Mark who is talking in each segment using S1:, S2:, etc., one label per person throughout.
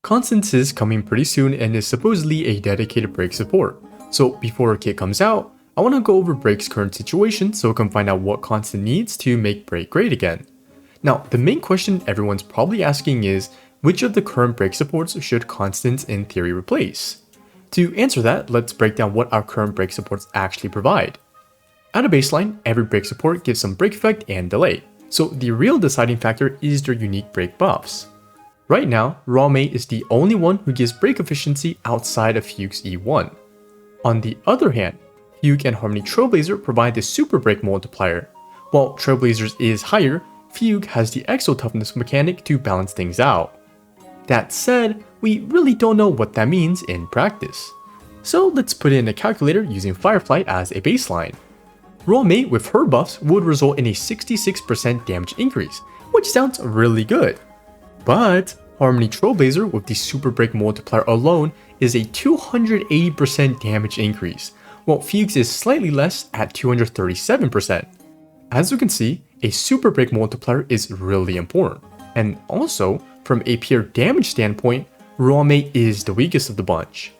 S1: Constance is coming pretty soon and is supposedly a dedicated break support. So before her kit comes out, I want to go over Break's current situation so we can find out what Constance needs to make Break great again. Now, the main question everyone's probably asking is, which of the current Break supports should Constance in theory replace? To answer that, let's break down what our current Break supports actually provide. At a baseline, every Break support gives some break effect and delay, so the real deciding factor is their unique break buffs. Right now, Raw Mei is the only one who gives break efficiency outside of Fugue's E1. On the other hand, Fugue and Harmony Trailblazer provide the super break multiplier. While Trailblazer's is higher, Fugue has the exo toughness mechanic to balance things out. That said, we really don't know what that means in practice. So let's put it in a calculator using Firefly as a baseline. Raw Mei with her buffs would result in a 66% damage increase, which sounds really good. But Harmony Trailblazer with the super break multiplier alone is a 280% damage increase, while Fugue's is slightly less at 237%. As you can see, a super break multiplier is really important, and also, from a pure damage standpoint, Raw Mei is the weakest of the bunch.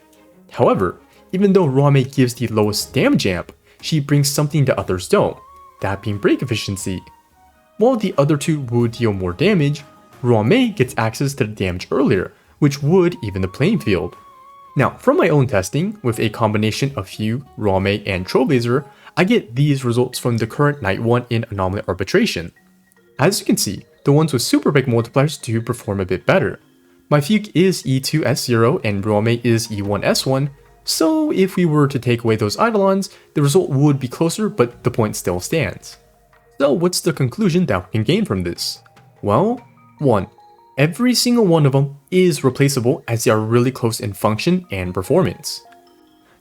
S1: However, even though Raw Mei gives the lowest damage amp, she brings something the others don't, that being break efficiency. While the other two would deal more damage, Raw Mei gets access to the damage earlier, which would even the playing field. Now, from my own testing, with a combination of Fugue, Raw Mei, and Trailblazer, I get these results from the current Night 1 in Anomaly Arbitration. As you can see, the ones with super break multipliers do perform a bit better. My Fugue is E2S0 and Raw Mei is E1S1, so if we were to take away those Eidolons, the result would be closer, but the point still stands. So what's the conclusion that we can gain from this? Well, 1. Every single one of them is replaceable as they are really close in function and performance.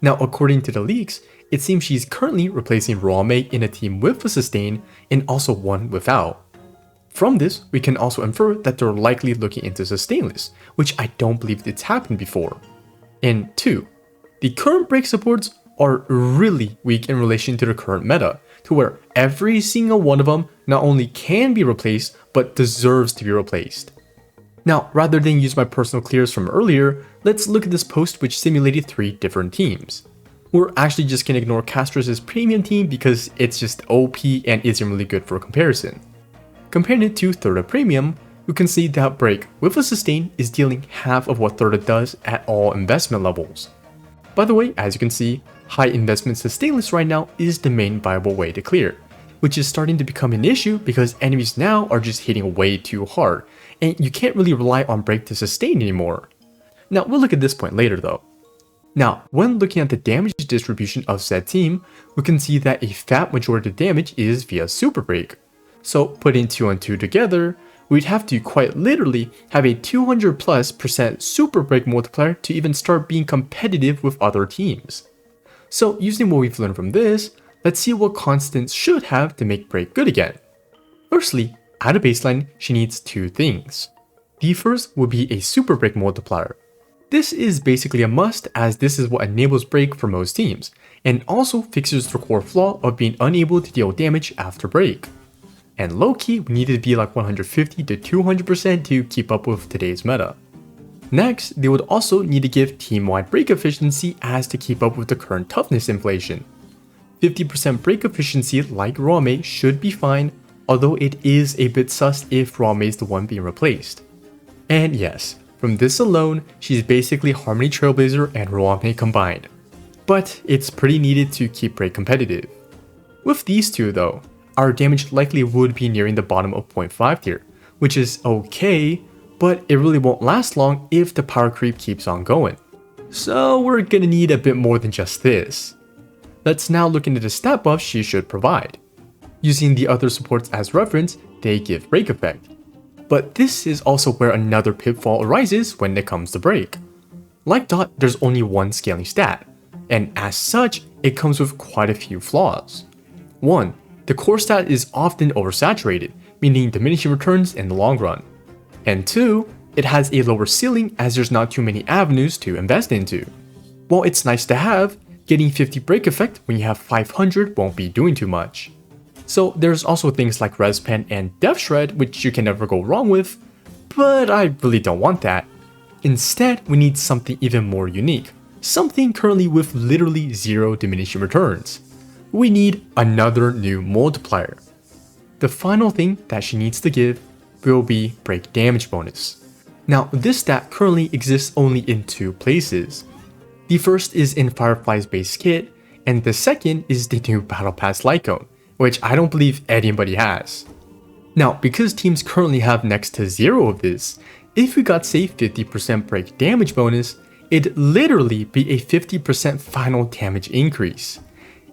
S1: Now, according to the leaks, it seems she's currently replacing Raw Mei in a team with a sustain and also one without. From this, we can also infer that they're likely looking into sustainless, which I don't believe it's happened before. And 2. The current break supports are really weak in relation to the current meta, to where every single one of them not only can be replaced, but deserves to be replaced. Now, rather than use my personal clears from earlier, let's look at this post which simulated 3 different teams. We're actually just gonna ignore Castros's premium team because it's just OP and isn't really good for comparison. Comparing it to Herta Premium, we can see that Break with a sustain is dealing half of what Herta does at all investment levels. By the way, as you can see, high investment sustainless right now is the main viable way to clear, which is starting to become an issue because enemies now are just hitting way too hard, and you can't really rely on Break to sustain anymore. Now, we'll look at this point later though. Now, when looking at the damage distribution of said team, we can see that a fat majority of damage is via Super Break. So putting 2 and 2 together, we'd have to quite literally have a 200+% Super Break multiplier to even start being competitive with other teams. So using what we've learned from this, let's see what Constance should have to make Break good again. Firstly, at a baseline, she needs 2 things. The first would be a Super Break multiplier. This is basically a must as this is what enables Break for most teams, and also fixes the core flaw of being unable to deal damage after Break. And low-key, we need to be like 150 to 200% to keep up with today's meta. Next, they would also need to give team-wide break efficiency as to keep up with the current toughness inflation. 50% break efficiency like Raw Mei should be fine, although it is a bit sus if Raw Mei is the one being replaced. And yes, from this alone, she's basically Harmony Trailblazer and Raw Mei combined. But it's pretty needed to keep Break competitive. With these two though, our damage likely would be nearing the bottom of 0.5 tier, which is okay, but it really won't last long if the power creep keeps on going. So we're gonna need a bit more than just this. Let's now look into the stat buffs she should provide. Using the other supports as reference, they give break effect. But this is also where another pitfall arises when it comes to break. Like Dot, there's only one scaling stat, and as such, it comes with quite a few flaws. 1. The core stat is often oversaturated, meaning diminishing returns in the long run. And 2, it has a lower ceiling as there's not too many avenues to invest into. While it's nice to have, getting 50 break effect when you have 500 won't be doing too much. So there's also things like Res Pen and Death Shred which you can never go wrong with, but I really don't want that. Instead, we need something even more unique, something currently with literally zero diminishing returns. We need another new multiplier. The final thing that she needs to give will be break damage bonus. Now, this stat currently exists only in two places. The first is in Firefly's base kit, and the second is the new Battle Pass Lycone, which I don't believe anybody has. Now, because teams currently have next to zero of this, if we got say 50% break damage bonus, it'd literally be a 50% final damage increase.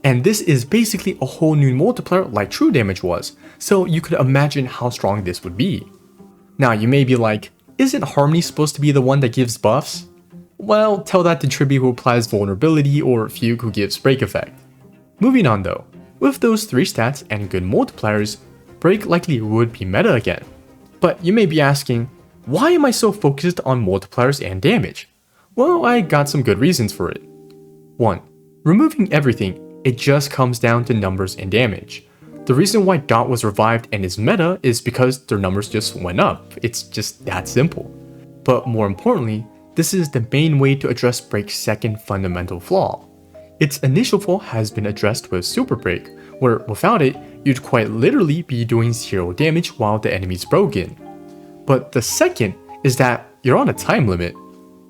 S1: And this is basically a whole new multiplier like true damage was, so you could imagine how strong this would be. Now you may be like, isn't Harmony supposed to be the one that gives buffs? Well, tell that to Tribby who applies vulnerability or Fugue who gives break effect. Moving on though, with those three stats and good multipliers, break likely would be meta again. But you may be asking, why am I so focused on multipliers and damage? Well, I got some good reasons for it. 1. Removing everything, it just comes down to numbers and damage. The reason why Dot was revived and is meta is because their numbers just went up. It's just that simple. But more importantly, this is the main way to address Break's second fundamental flaw. Its initial flaw has been addressed with Super Break, where without it, you'd quite literally be doing zero damage while the enemy's broken. But the second is that you're on a time limit.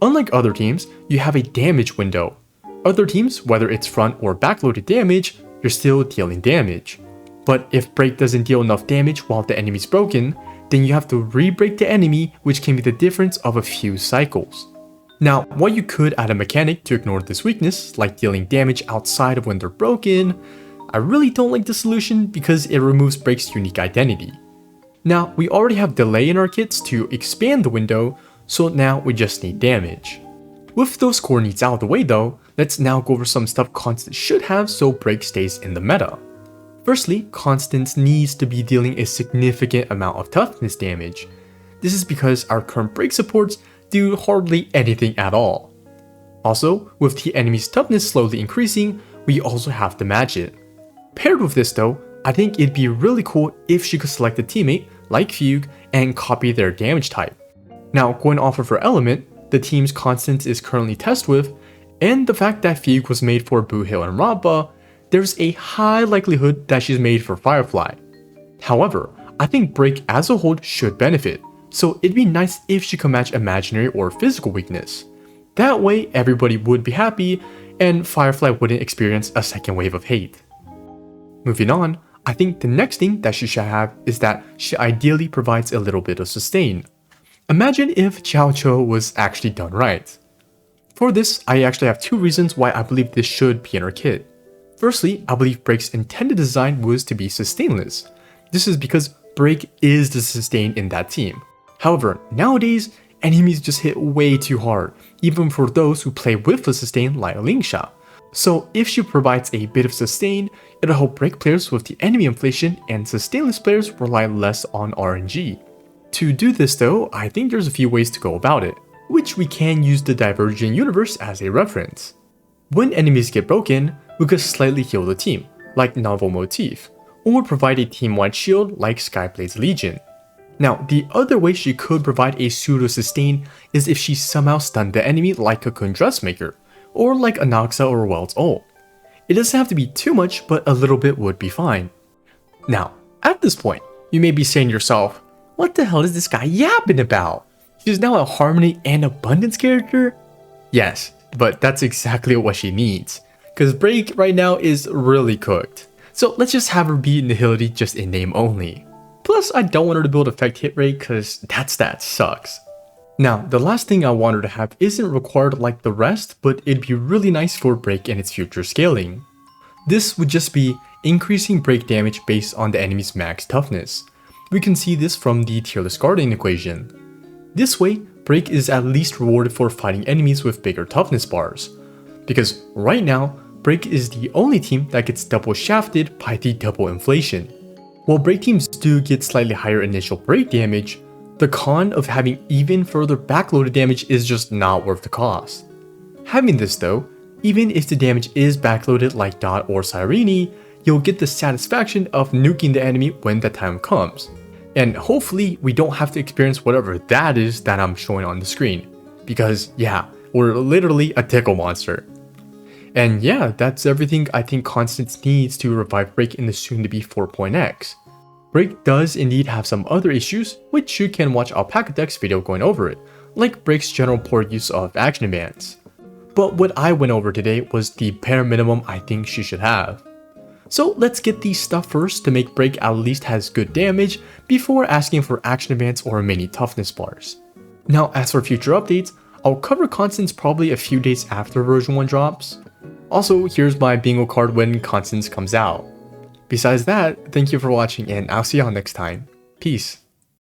S1: Unlike other teams, you have a damage window. Other teams, whether it's front or backloaded damage, you're still dealing damage. But if break doesn't deal enough damage while the enemy's broken, then you have to re-break the enemy, which can be the difference of a few cycles. Now, while you could add a mechanic to ignore this weakness, like dealing damage outside of when they're broken, I really don't like the solution because it removes break's unique identity. Now, we already have delay in our kits to expand the window, so now we just need damage. With those core needs out of the way though, let's now go over some stuff Constance should have so break stays in the meta. Firstly, Constance needs to be dealing a significant amount of toughness damage. This is because our current break supports do hardly anything at all. Also, with the enemy's toughness slowly increasing, we also have to match it. Paired with this though, I think it'd be really cool if she could select a teammate like Fugue and copy their damage type. Now, going off of her element, the teams Constance is currently tested with, and the fact that Fugue was made for Boohill and Rabba, there's a high likelihood that she's made for Firefly. However, I think Break as a whole should benefit, so it'd be nice if she could match imaginary or physical weakness. That way, everybody would be happy, and Firefly wouldn't experience a second wave of hate. Moving on, I think the next thing that she should have is that she ideally provides a little bit of sustain. Imagine if Xiao Chou was actually done right. For this, I actually have two reasons why I believe this should be in her kit. Firstly, I believe Break's intended design was to be sustainless. This is because Break is the sustain in that team. However, nowadays, enemies just hit way too hard, even for those who play with the sustain like Lingsha. So if she provides a bit of sustain, it'll help Break players with the enemy inflation and sustainless players rely less on RNG. To do this though, I think there's a few ways to go about it, which we can use the Divergent universe as a reference. When enemies get broken, we could slightly heal the team, like Novel Motif, or provide a team-wide shield like Skyblade's Legion. Now, the other way she could provide a pseudo-sustain is if she somehow stunned the enemy like Cocoon Dressmaker, or like Anaxa or Welt's ult. It doesn't have to be too much, but a little bit would be fine. Now, at this point, you may be saying to yourself, what the hell is this guy yapping about? She's now a Harmony and Abundance character? Yes, but that's exactly what she needs, because Break right now is really cooked. So let's just have her be Nihility just in name only. Plus, I don't want her to build effect hit rate because that stat sucks. Now, the last thing I want her to have isn't required like the rest, but it'd be really nice for Break and its future scaling. This would just be increasing break damage based on the enemy's max toughness. We can see this from the Tearless Guardian equation. This way, Break is at least rewarded for fighting enemies with bigger toughness bars. Because right now, Break is the only team that gets double shafted by the double inflation. While Break teams do get slightly higher initial break damage, the con of having even further backloaded damage is just not worth the cost. Having this though, even if the damage is backloaded like Dot or Cyrene, you'll get the satisfaction of nuking the enemy when the time comes. And hopefully we don't have to experience whatever that is that I'm showing on the screen. because yeah, we're literally a tickle monster. And yeah, that's everything I think Constance needs to revive Break in the soon-to-be 4.x. Break does indeed have some other issues, which you can watch Alpaca Deck's video going over it, like Break's general poor use of action advance. But what I went over today was the bare minimum I think she should have. So let's get these stuff first to make Break at least has good damage before asking for action advance or mini toughness bars. Now as for future updates, I'll cover Constance probably a few days after version 1 drops. Also, here's my bingo card when Constance comes out. Besides that, thank you for watching and I'll see y'all next time. Peace.